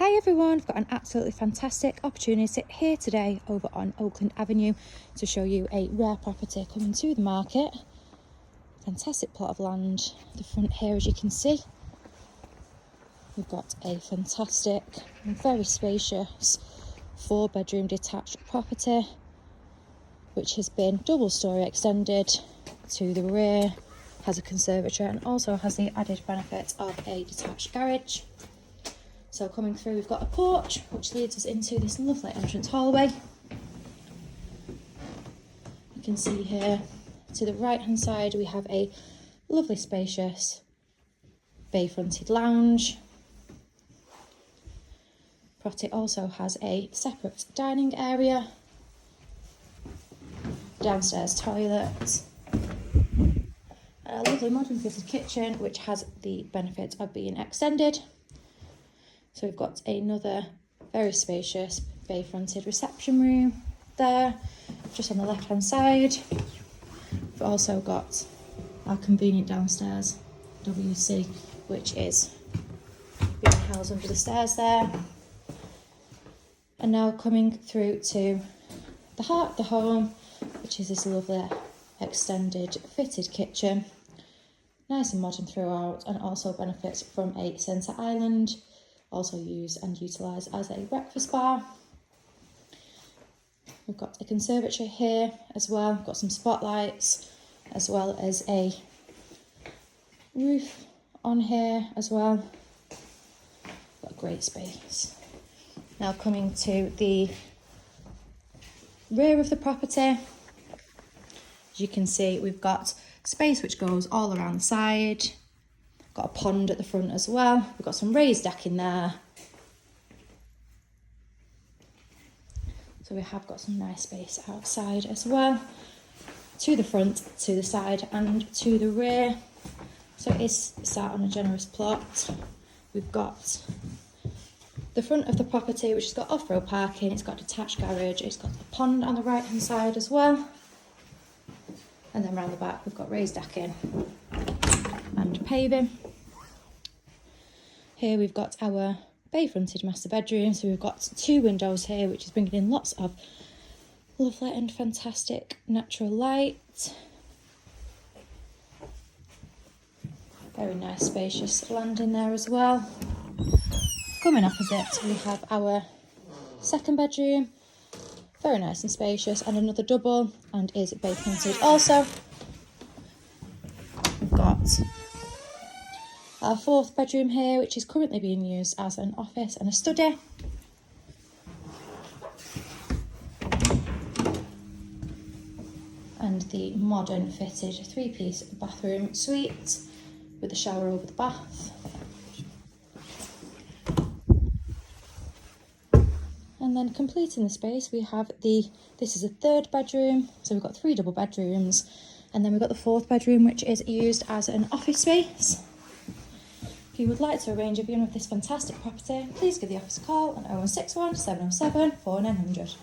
Hi everyone, I've got an absolutely fantastic opportunity here today over on Oakland Avenue to show you a rare property coming to the market. Fantastic plot of land. The front here, as you can see, we've got a fantastic and very spacious 4-bedroom detached property which has been double storey extended to the rear, has a conservatory and also has the added benefit of a detached garage. So coming through, we've got a porch which leads us into this lovely entrance hallway. You can see here to the right hand side we have a lovely spacious bay fronted lounge. Property also has a separate dining area, downstairs toilet, and a lovely modern fitted kitchen which has the benefit of being extended. So we've got another very spacious bay fronted reception room there, just on the left hand side. We've also got our convenient downstairs WC, which is being housed under the stairs there. And now coming through to the heart of the home, which is this lovely extended fitted kitchen, nice and modern throughout, and also benefits from a centre island, also used and utilised as a breakfast bar. We've got a conservatory here as well, we've got some spotlights as well as a roof on here as well. Got a great space. Now coming to the rear of the property, as you can see we've got space which goes all around the side. Got a pond at the front as well. We've got some raised deck in there. So we have got some nice space outside as well. To the front, to the side and to the rear. So it is sat on a generous plot. We've got the front of the property which has got off-road parking. It's got a detached garage. It's got a pond on the right hand side as well. And then round the back we've got raised decking and paving. Here we've got our bay fronted master bedroom, so we've got 2 windows here which is bringing in lots of lovely and fantastic natural light. Very nice spacious landing there as well. Coming opposite we have our 2nd bedroom, very nice and spacious, and another double, and is bay fronted also. We've got our 4th bedroom here, which is currently being used as an office and a study. And the modern fitted 3-piece bathroom suite with a shower over the bath. And then completing the space we have this is a 3rd bedroom, so we've got 3 double bedrooms, and then we've got the 4th bedroom which is used as an office space. If you would like to arrange a viewing of this fantastic property, please give the office a call on 0161 707 4900.